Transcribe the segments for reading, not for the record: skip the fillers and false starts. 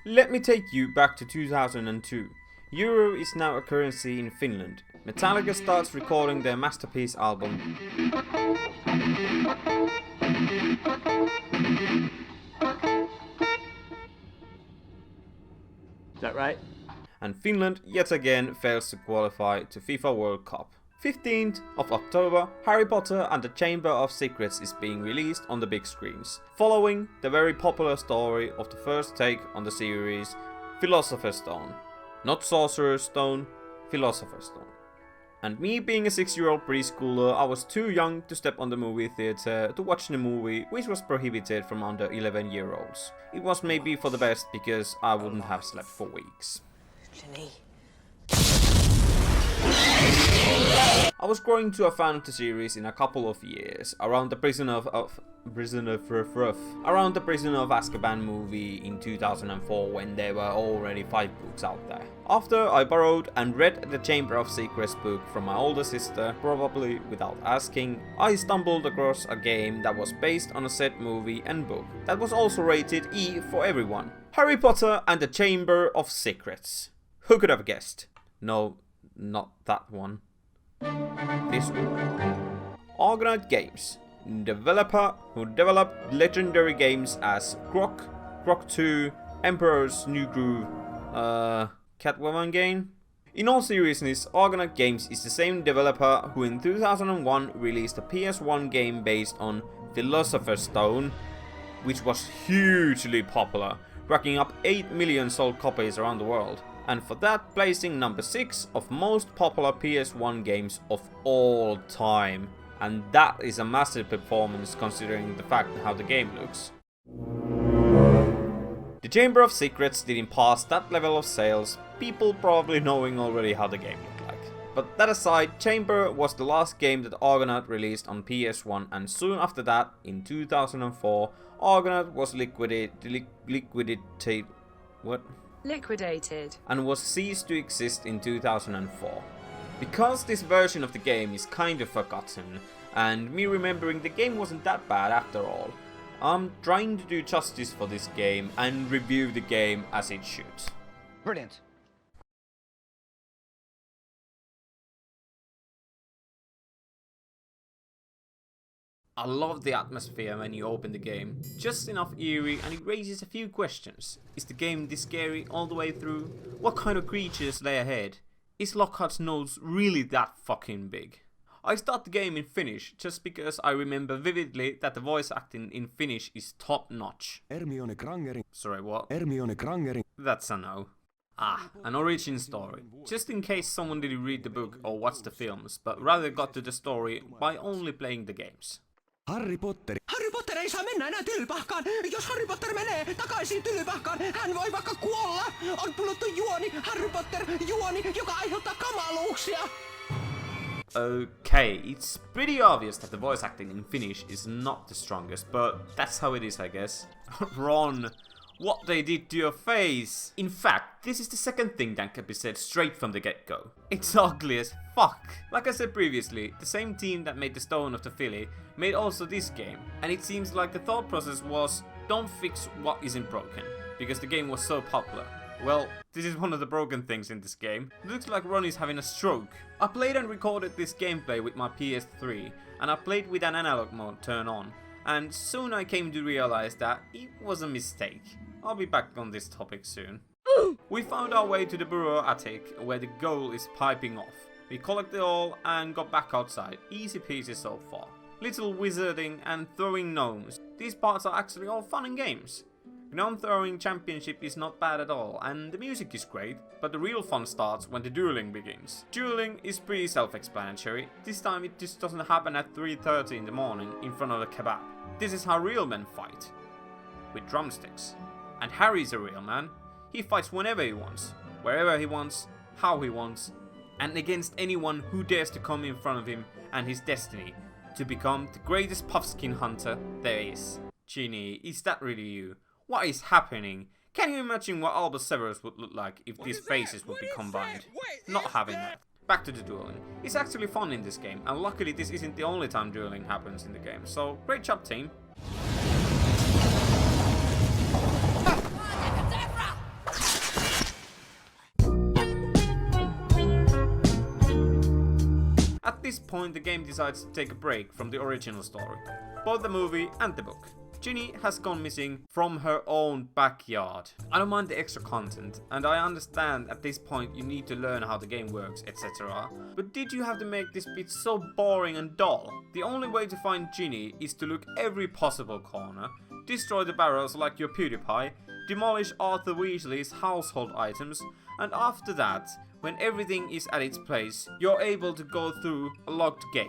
Let me take you back to 2002. Euro is now a currency in Finland. Metallica starts recording their masterpiece album. Is that right? And Finland yet again fails to qualify to FIFA World Cup. 15th of October, Harry Potter and the Chamber of Secrets is being released on the big screens, following the very popular story of the first take on the series, Philosopher's Stone. Not Sorcerer's Stone, Philosopher's Stone. And me being a 6-year-old preschooler, I was too young to step on the movie theater to watch the movie, which was prohibited from under 11-year-olds. It was maybe for the best because I wouldn't have slept for weeks. Jenny. I was growing to a fan of the series in a couple of years, around the Prisoner of Azkaban movie in 2004 when there were already 5 books out there. After I borrowed and read the Chamber of Secrets book from my older sister, probably without asking, I stumbled across a game that was based on a said movie and book that was also rated E for everyone. Harry Potter and the Chamber of Secrets. Who could have guessed? No, not that one. This one. Argonaut Games, developer who developed legendary games as Grok, Grok 2, Emperor's New Groove, Catwoman game? In all seriousness, Argonaut Games is the same developer who in 2001 released a PS1 game based on Philosopher's Stone, which was hugely popular, racking up 8 million sold copies around the world. And for that, placing number 6 of most popular PS1 games of all time. And that is a massive performance considering the fact how the game looks. The Chamber of Secrets didn't pass that level of sales, people probably knowing already how the game looked like. But that aside, Chamber was the last game that Argonaut released on PS1, and soon after that, in 2004, Argonaut was liquidated and was ceased to exist in 2004. Because this version of the game is kind of forgotten, and me remembering the game wasn't that bad after all, I'm trying to do justice for this game and review the game as it should. Brilliant. I love the atmosphere when you open the game, just enough eerie, and it raises a few questions. Is the game this scary all the way through? What kind of creatures lay ahead? Is Lockhart's nose really that fucking big? I start the game in Finnish just because I remember vividly that the voice acting in Finnish is top notch. Sorry, what? That's a no. An origin story. Just in case someone didn't read the book or watch the films, but rather got to the story by only playing the games. Harry Potter ei saa mennä enää Tylypahkaan. Jos Harry Potter menee takaisin Tylypahkaan, hän voi vaikka kuolla. On pulluttu juoni, Harry Potter, juoni, joka aiheuttaa kamaluuksia. Okay, it's pretty obvious that the voice acting in Finnish is not the strongest, but that's how it is, I guess. Ron, what they did to your face! In fact, this is the second thing that can be said straight from the get-go. It's ugly as fuck! Like I said previously, the same team that made the Stone of the Philly made also this game, and it seems like the thought process was, don't fix what isn't broken, because the game was so popular. Well, this is one of the broken things in this game. It looks like Ron is having a stroke. I played and recorded this gameplay with my PS3, and I played with an analog mode turned on, and soon I came to realize that it was a mistake. I'll be back on this topic soon. We found our way to the burrow attic where the goal is piping off. We collected all and got back outside. Easy peasy so far. Little wizarding and throwing gnomes. These parts are actually all fun and games. Gnome throwing championship is not bad at all, and the music is great, but the real fun starts when the dueling begins. Dueling is pretty self-explanatory. This time it just doesn't happen at 3:30 in the morning in front of a kebab. This is how real men fight. With drumsticks. And Harry's a real man. He fights whenever he wants, wherever he wants, how he wants, and against anyone who dares to come in front of him and his destiny to become the greatest puffskin hunter there is. Ginny, is that really you? What is happening? Can you imagine what Albus Severus would look like if these faces would be combined? Not having that. Back to the dueling. It's actually fun in this game, and luckily this isn't the only time dueling happens in the game, so great job team. At this point the game decides to take a break from the original story, both the movie and the book. Ginny has gone missing from her own backyard. I don't mind the extra content, and I understand at this point you need to learn how the game works, etc. But did you have to make this bit so boring and dull? The only way to find Ginny is to look every possible corner, destroy the barrels like your PewDiePie, demolish Arthur Weasley's household items, and after that, when everything is at its place, you're able to go through a locked gate.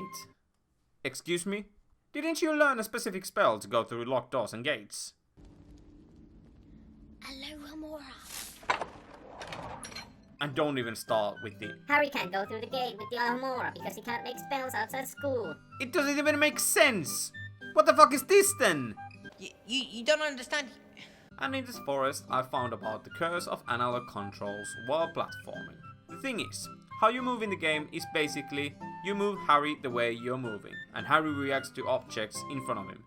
Excuse me? Didn't you learn a specific spell to go through locked doors and gates? Alohomora. And don't even start with the Harry can't go through the gate with the Alohomora because he can't make spells outside school. It doesn't even make sense! What the fuck is this then? You don't understand. And in this forest I found about the curse of analog controls while platforming. The thing is, how you move in the game is basically you move Harry the way you're moving, and Harry reacts to objects in front of him.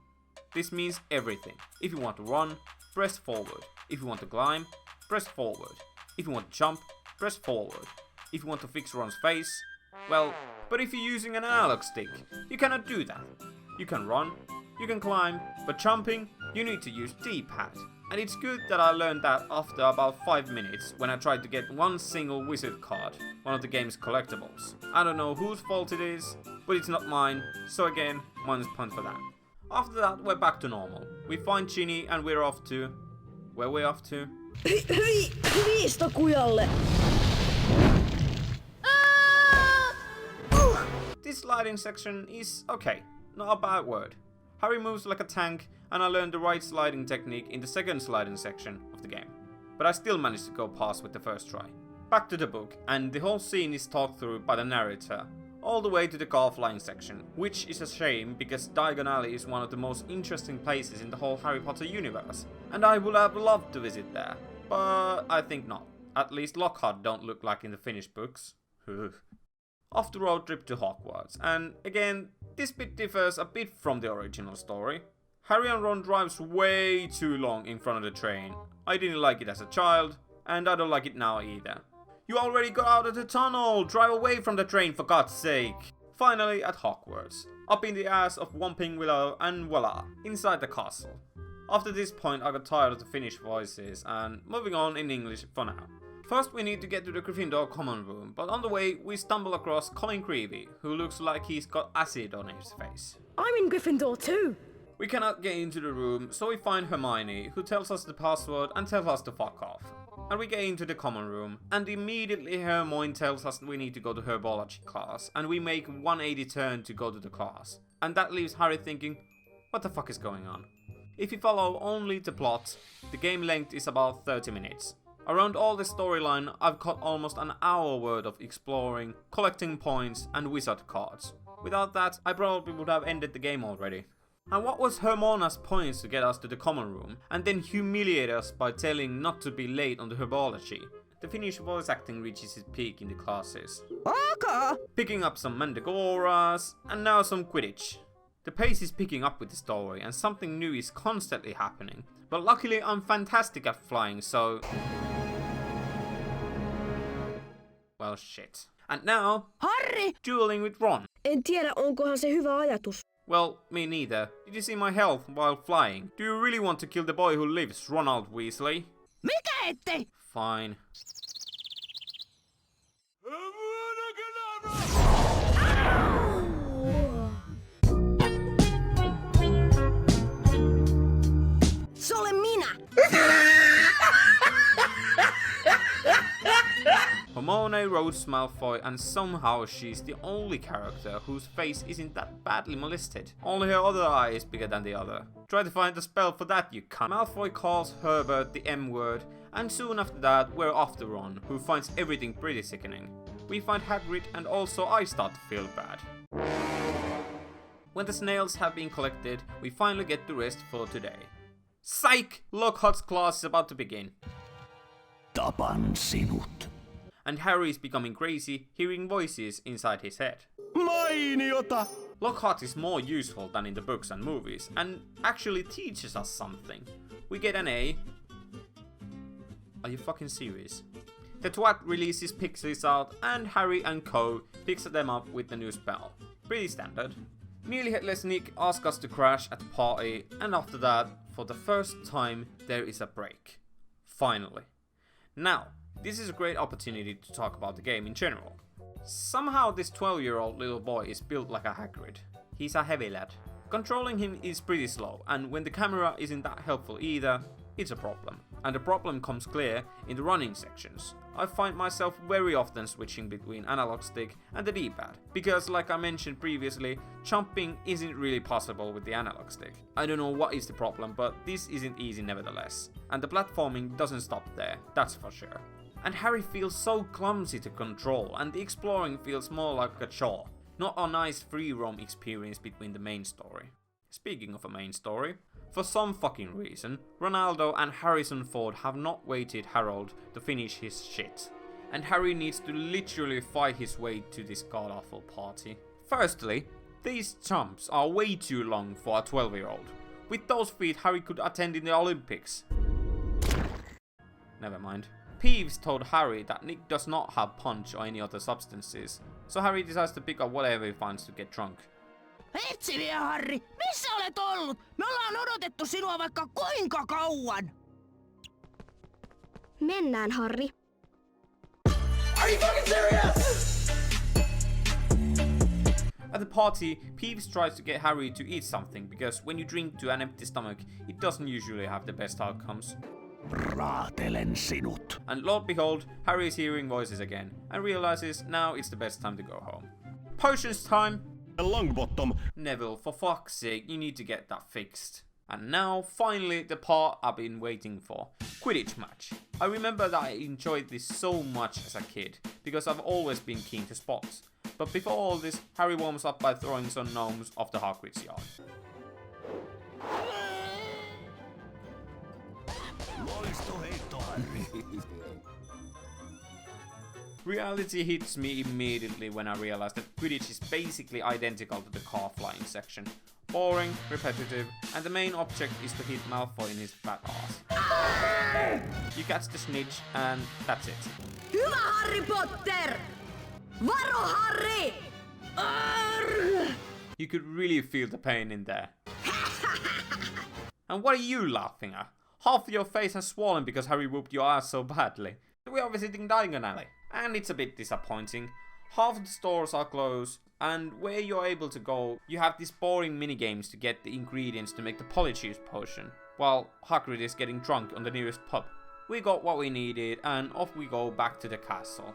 This means everything. If you want to run, press forward. If you want to climb, press forward. If you want to jump, press forward. If you want to fix Ron's face, well, but if you're using an analog stick, you cannot do that. You can run, you can climb, but jumping, you need to use D-pad. And it's good that I learned that after about 5 minutes when I tried to get one single wizard card, one of the game's collectibles. I don't know whose fault it is, but it's not mine, so again, minus point for that. After that, we're back to normal. We find Ginny and we're off to... Where we're off to? Hyvistokujalle! This sliding section is okay, not a bad word. Harry moves like a tank, and I learned the right sliding technique in the second sliding section of the game. But I still managed to go past with the first try. Back to the book, and the whole scene is talked through by the narrator, all the way to the car flying section, which is a shame because Diagon Alley is one of the most interesting places in the whole Harry Potter universe, and I would have loved to visit there, but I think not. At least Lockhart don't look like in the finished books. Off the road trip to Hogwarts, and again, this bit differs a bit from the original story. Harry and Ron drives way too long in front of the train. I didn't like it as a child, and I don't like it now either. You already got out of the tunnel! Drive away from the train for God's sake! Finally at Hogwarts. Up in the ass of Whomping Willow and voila, inside the castle. After this point I got tired of the Finnish voices and moving on in English for now. First we need to get to the Gryffindor common room, but on the way we stumble across Colin Creevy, who looks like he's got acid on his face. I'm in Gryffindor too! We cannot get into the room, so we find Hermione, who tells us the password and tells us to fuck off. And we get into the common room, and immediately Hermione tells us we need to go to herbology class, and we make a 180 turn to go to the class. And that leaves Harry thinking, what the fuck is going on? If you follow only the plot, the game length is about 30 minutes. Around all the storyline, I've got almost an hour worth of exploring, collecting points and wizard cards. Without that, I probably would have ended the game already. And what was Hermione's points to get us to the common room, and then humiliate us by telling not to be late on the herbology? The Finnish voice acting reaches its peak in the classes. Picking up some Mandragoras, and now some Quidditch. The pace is picking up with the story, and something new is constantly happening. But luckily I'm fantastic at flying, so... Well, shit. And now... Harry! Dueling with Ron. En tiedä, onkohan se hyvä ajatus. Well, me neither. Did you see my health while flying? Do you really want to kill the boy who lives, Ronald Weasley? Mikä ettei? Fine. Se olen minä! Hermione roasts Malfoy, and somehow she's the only character whose face isn't that badly molested. Only her other eye is bigger than the other. Try to find a spell for that, you cunt. Malfoy calls Herbert the M-word, and soon after that we're off to Ron, who finds everything pretty sickening. We find Hagrid, and also I start to feel bad. When the snails have been collected, we finally get to rest for today. Psych! Lockhart's class is about to begin. Tapan sinut. And Harry is becoming crazy, hearing voices inside his head. Mainiota! Lockhart is more useful than in the books and movies, and actually teaches us something. We get an A. Are you fucking serious? The twat releases pixies out and Harry and Co picks them up with the new spell. Pretty standard. Nearly Headless Nick asks us to crash at the party, and after that, for the first time, there is a break. Finally. Now, this is a great opportunity to talk about the game in general. Somehow this 12-year-old little boy is built like a Hagrid. He's a heavy lad. Controlling him is pretty slow, and when the camera isn't that helpful either, it's a problem. And the problem comes clear in the running sections. I find myself very often switching between analog stick and the D-pad, because like I mentioned previously, jumping isn't really possible with the analog stick. I don't know what is the problem, but this isn't easy nevertheless. And the platforming doesn't stop there, that's for sure. And Harry feels so clumsy to control, and the exploring feels more like a chore. Not a nice free roam experience between the main story. Speaking of a main story, for some fucking reason, Ronaldo and Harrison Ford have not waited Harold to finish his shit. And Harry needs to literally fight his way to this god-awful party. Firstly, these jumps are way too long for a 12-year-old. With those feet, Harry could attend in the Olympics. Never mind. Peeves told Harry that Nick does not have punch or any other substances, so Harry decides to pick up whatever he finds to get drunk. Etsi vie, Harri! Missä olet ollut? Me ollaan odotettu sinua vaikka kuinka kauan! Mennään, Harri. Are you fucking serious? At the party, Peeves tries to get Harry to eat something because when you drink to an empty stomach, it doesn't usually have the best outcomes. Raatelen sinut. And Lord behold, Harry is hearing voices again and realizes now it's the best time to go home. Potions time! Longbottom. Neville, for fuck's sake, you need to get that fixed. And now, finally, the part I've been waiting for. Quidditch Match. I remember that I enjoyed this so much as a kid, because I've always been keen to sports. But before all this, Harry warms up by throwing some gnomes off the Hagrid's yard. Reality hits me immediately when I realize that Quidditch is basically identical to the car flying section. Boring, repetitive, and the main object is to hit Malfoy in his fat ass. You catch the snitch, and that's it. Hyvä, Harry Potter! Varo, Harry! Arr! You could really feel the pain in there. And what are you laughing at? Half of your face has swollen because Harry whooped your ass so badly. We are visiting Diagon Alley, and it's a bit disappointing. Half of the stores are closed, and where you're able to go, you have these boring minigames to get the ingredients to make the Polyjuice potion, while Hagrid is getting drunk on the nearest pub. We got what we needed, and off we go back to the castle.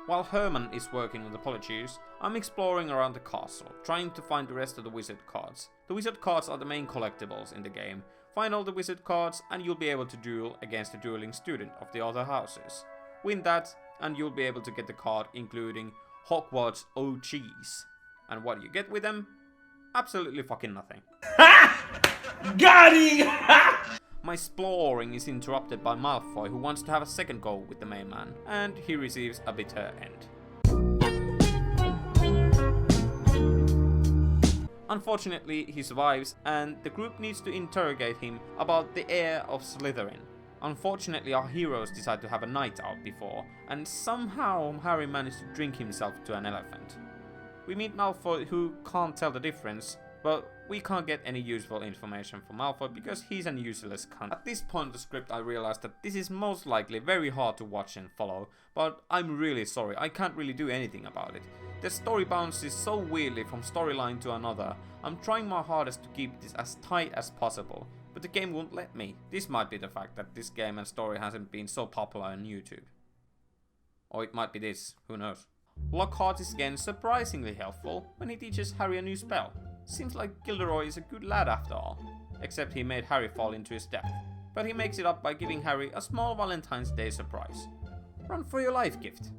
While Herman is working on the Polyjuice, I'm exploring around the castle, trying to find the rest of the wizard cards. The wizard cards are the main collectibles in the game. Find all the wizard cards and you'll be able to duel against the dueling student of the other houses. Win that and you'll be able to get the card including Hogwarts OGs. And what do you get with them? Absolutely fucking nothing. Got him! My exploring is interrupted by Malfoy, who wants to have a second go with the main man, and he receives a bitter end. Unfortunately, he survives, and the group needs to interrogate him about the heir of Slytherin. Unfortunately, our heroes decide to have a night out before, and somehow Harry managed to drink himself to an elephant. We meet Malfoy, who can't tell the difference, but we can't get any useful information from Malfoy because he's an useless cunt. At this point in the script I realized that this is most likely very hard to watch and follow, but I'm really sorry, I can't really do anything about it. The story bounces so weirdly from storyline to another. I'm trying my hardest to keep this as tight as possible, but the game won't let me. This might be the fact that this game and story hasn't been so popular on YouTube. Or it might be this, who knows. Lockhart is again surprisingly helpful when he teaches Harry a new spell. Seems like Gilderoy is a good lad after all, except he made Harry fall into his death. But he makes it up by giving Harry a small Valentine's Day surprise. Run for your life gift.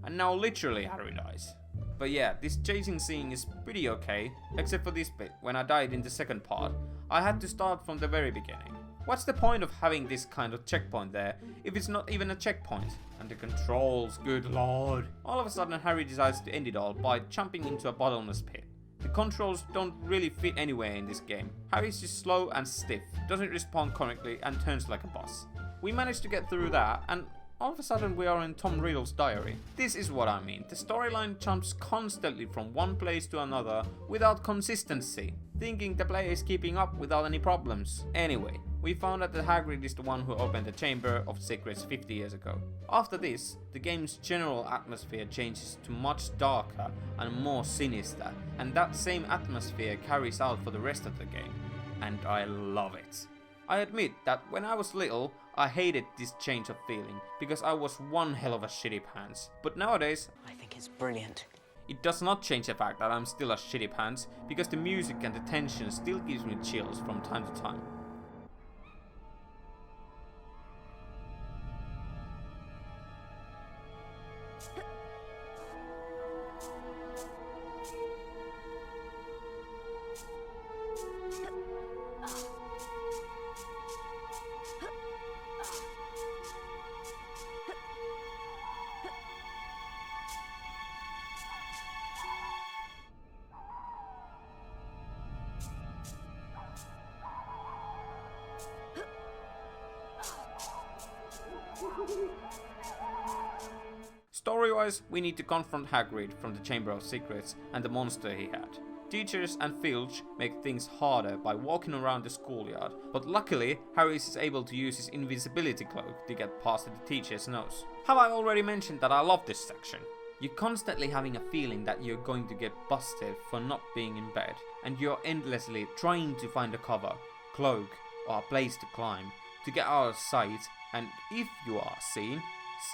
And now literally Harry dies. But yeah, this chasing scene is pretty okay, except for this bit, when I died in the second part, I had to start from the very beginning. What's the point of having this kind of checkpoint there, if it's not even a checkpoint? And the controls, good lord. All of a sudden Harry decides to end it all by jumping into a bottomless pit. The controls don't really fit anywhere in this game. Harry's just slow and stiff, doesn't respond correctly and turns like a boss. We managed to get through that, and all of a sudden we are in Tom Riddle's diary. This is what I mean. The storyline jumps constantly from one place to another without consistency, thinking the player is keeping up without any problems. Anyway, we found out that Hagrid is the one who opened the Chamber of Secrets 50 years ago. After this, the game's general atmosphere changes to much darker and more sinister, and that same atmosphere carries out for the rest of the game. And I love it. I admit that when I was little, I hated this change of feeling, because I was one hell of a shitty pants. But nowadays, I think it's brilliant. it does not change the fact that I'm still a shitty pants, because the music and the tension still gives me chills from time to time. Story-wise, we need to confront Hagrid from the Chamber of Secrets and the monster he had. Teachers and Filch make things harder by walking around the schoolyard, but luckily Harry is able to use his invisibility cloak to get past the teacher's nose. Have I already mentioned that I love this section? You're constantly having a feeling that you're going to get busted for not being in bed, and you're endlessly trying to find a cover, cloak, or a place to climb to get out of sight, and if you are seen,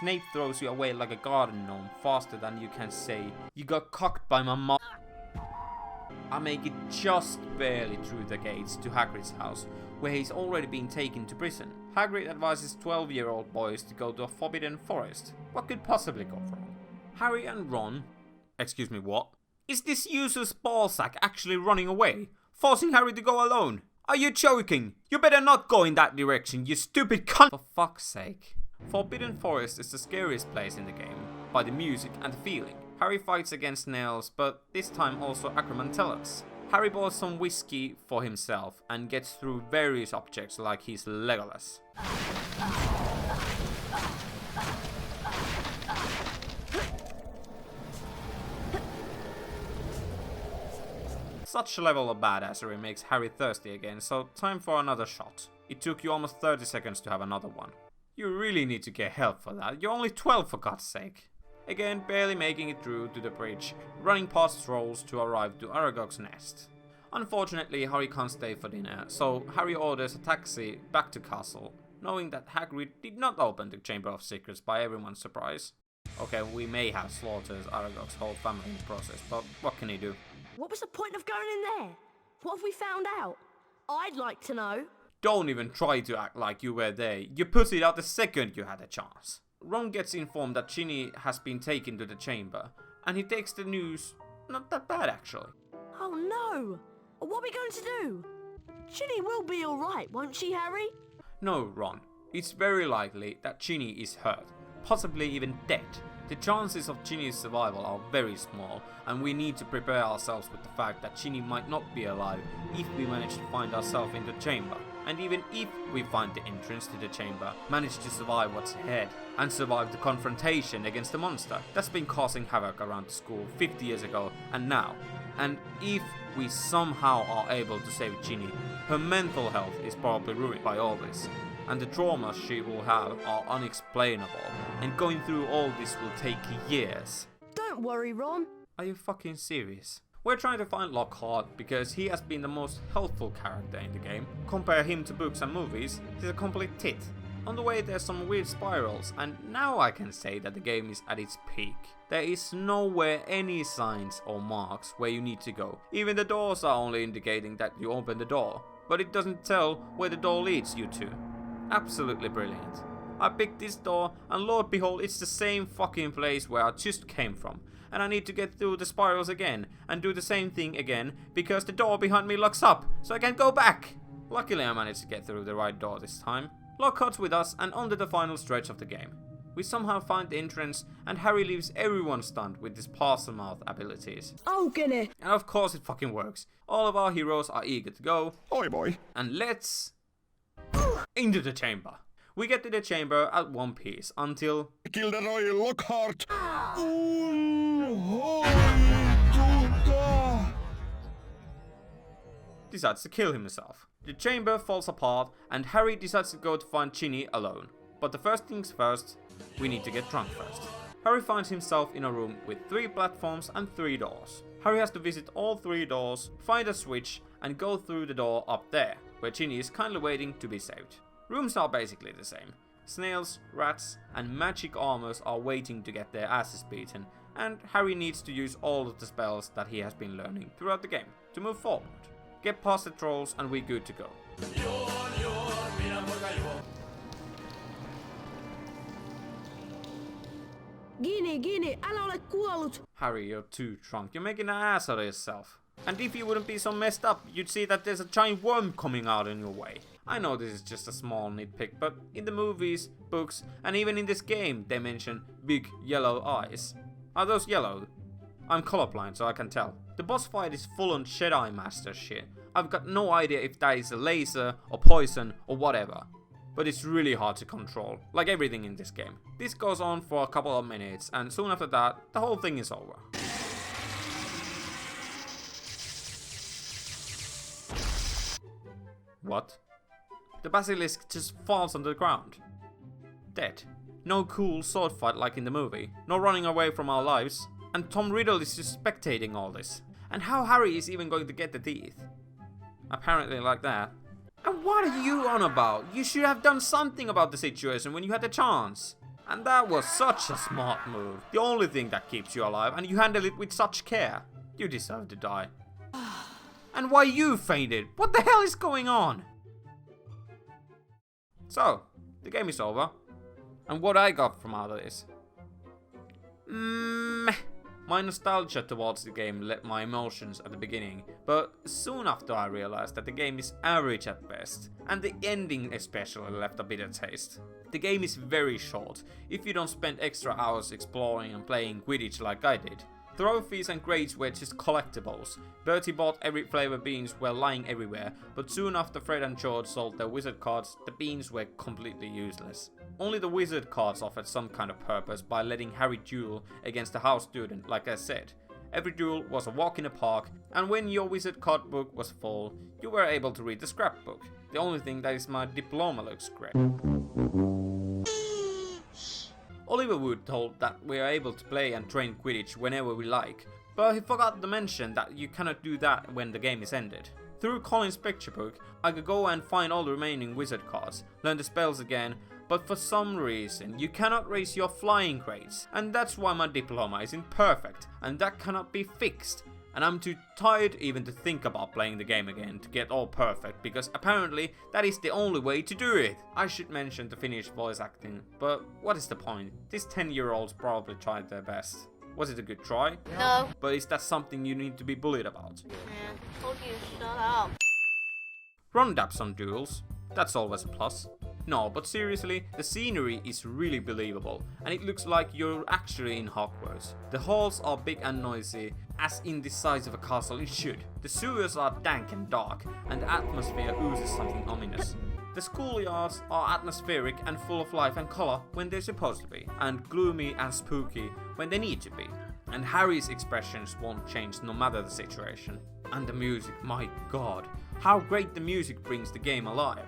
Snape throws you away like a garden gnome faster than you can say, "You got cocked by my mom." I make it just barely through the gates to Hagrid's house, where he's already been taken to prison. Hagrid advises 12-year-old boys to go to a forbidden forest. What could possibly go wrong? Harry and Ron... Excuse me, what? Is this useless ballsack actually running away, forcing Harry to go alone? Are you joking? You better not go in that direction, you stupid cunt! For fuck's sake. Forbidden Forest is the scariest place in the game, by the music and the feeling. Harry fights against snails, but this time also Acromantellas. Harry pours some whiskey for himself and gets through various objects like he's Legolas. Such a level of badassery makes Harry thirsty again, so time for another shot. It took you almost 30 seconds to have another one. You really need to get help for that, you're only 12 for God's sake. Again, barely making it through to the bridge, running past trolls to arrive to Aragog's nest. Unfortunately, Harry can't stay for dinner, so Harry orders a taxi back to castle, knowing that Hagrid did not open the Chamber of Secrets by everyone's surprise. Okay, we may have slaughtered Aragog's whole family in the process, but what can he do? What was the point of going in there? What have we found out? I'd like to know. Don't even try to act like you were there. You put it out the second you had a chance. Ron gets informed that Ginny has been taken to the chamber, and he takes the news not that bad actually. Oh no! What are we going to do? Ginny will be alright, won't she, Harry? No, Ron. It's very likely that Ginny is hurt, possibly even dead. The chances of Ginny's survival are very small, and we need to prepare ourselves with the fact that Ginny might not be alive if we manage to find ourselves in the chamber. And even if we find the entrance to the chamber, manage to survive what's ahead, and survive the confrontation against the monster that's been causing havoc around the school 50 years ago and now. And if we somehow are able to save Ginny, her mental health is probably ruined by all this. And the traumas she will have are unexplainable, and going through all this will take years. Don't worry, Ron. Are you fucking serious? We're trying to find Lockhart because he has been the most helpful character in the game. Compare him to books and movies, he's a complete tit. On the way there's some weird spirals, and now I can say that the game is at its peak. There is nowhere any signs or marks where you need to go. Even the doors are only indicating that you open the door, but it doesn't tell where the door leads you to. Absolutely brilliant. I picked this door, and Lord behold, it's the same fucking place where I just came from. And I need to get through the spirals again, and do the same thing again, because the door behind me locks up, so I can't go back. Luckily I managed to get through the right door this time. Lockhart's with us, and on to the final stretch of the game. We somehow find the entrance, and Harry leaves everyone stunned with his parcel mouth abilities. Oh, goodness. And of course it fucking works. All of our heroes are eager to go. Oi boy. And let's... into the chamber. We get to the chamber at one piece until Gilderoy Lockhart. decides to kill himself. The chamber falls apart and Harry decides to go to find Ginny alone. But the first things first, we need to get drunk first. Harry finds himself in a room with 3 platforms and 3 doors. Harry has to visit all 3 doors, find a switch and go through the door up there, where Ginny is kindly waiting to be saved. Rooms are basically the same. Snails, rats and magic armors are waiting to get their asses beaten, and Harry needs to use all of the spells that he has been learning throughout the game to move forward. Get past the trolls and we're good to go. Ginny, älä ole kuollut. Harry, you're too drunk. You're making an ass out of yourself. And if you wouldn't be so messed up, you'd see that there's a giant worm coming out in your way. I know this is just a small nitpick, but in the movies, books, and even in this game, they mention big yellow eyes. Are those yellow? I'm colorblind, so I can tell. The boss fight is full on Jedi Master shit. I've got no idea if that is a laser, or poison, or whatever. But it's really hard to control, like everything in this game. This goes on for a couple of minutes, and soon after that, the whole thing is over. What? The basilisk just falls on the ground. Dead. No cool sword fight like in the movie. No running away from our lives. And Tom Riddle is just spectating all this. And how Harry is even going to get the teeth. Apparently like that. And what are you on about? You should have done something about the situation when you had the chance. And that was such a smart move. The only thing that keeps you alive, and you handle it with such care. You deserve to die. And why you fainted? What the hell is going on? So, the game is over. And what I got from all of this? My nostalgia towards the game led my emotions at the beginning, but soon after I realized that the game is average at best, and the ending especially left a bitter taste. The game is very short, if you don't spend extra hours exploring and playing Quidditch like I did. Trophies and grades were just collectibles. Bertie bought every flavor beans were lying everywhere, but soon after Fred and George sold their wizard cards, the beans were completely useless. Only the wizard cards offered some kind of purpose by letting Harry duel against a house student, like I said. Every duel was a walk in the park, and when your wizard card book was full, you were able to read the scrapbook. The only thing that is my diploma looks great. Oliver Wood told that we are able to play and train Quidditch whenever we like, but he forgot to mention that you cannot do that when the game is ended. Through Colin's picture book, I could go and find all the remaining wizard cards, learn the spells again, but for some reason you cannot raise your flying grades, and that's why my diploma isn't perfect, and that cannot be fixed. And I'm too tired even to think about playing the game again to get all perfect, because apparently that is the only way to do it. I should mention the Finnish voice acting, but what is the point? These 10-year-olds probably tried their best. Was it a good try? No. But is that something you need to be bullied about? Man, told you to shut up. Run daps on duels. That's always a plus. No, but seriously, the scenery is really believable, and it looks like you're actually in Hogwarts. The halls are big and noisy, as in the size of a castle it should. The sewers are dank and dark, and the atmosphere oozes something ominous. The schoolyards are atmospheric and full of life and color when they're supposed to be, and gloomy and spooky when they need to be. And Harry's expressions won't change no matter the situation. And the music, my god, how great the music brings the game alive.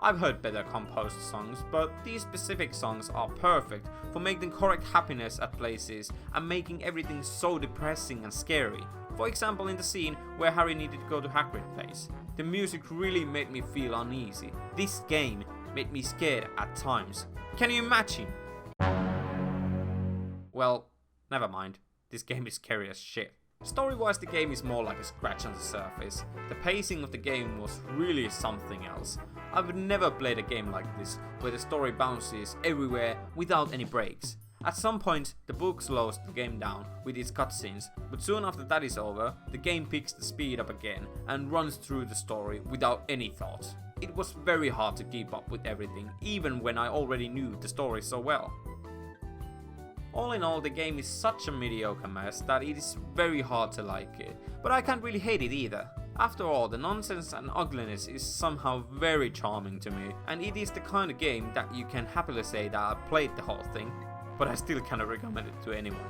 I've heard better composed songs, but these specific songs are perfect for making correct happiness at places and making everything so depressing and scary. For example, in the scene where Harry needed to go to Hagrid's place, the music really made me feel uneasy. This game made me scared at times. Can you imagine? Well, never mind. This game is scary as shit. Story-wise, the game is more like a scratch on the surface. The pacing of the game was really something else. I've never played a game like this, where the story bounces everywhere without any breaks. At some point, the book slows the game down with its cutscenes, but soon after that is over, the game picks the speed up again and runs through the story without any thought. It was very hard to keep up with everything, even when I already knew the story so well. All in all, the game is such a mediocre mess that it is very hard to like it, but I can't really hate it either. After all, the nonsense and ugliness is somehow very charming to me, and it is the kind of game that you can happily say that I played the whole thing, but I still cannot recommend it to anyone.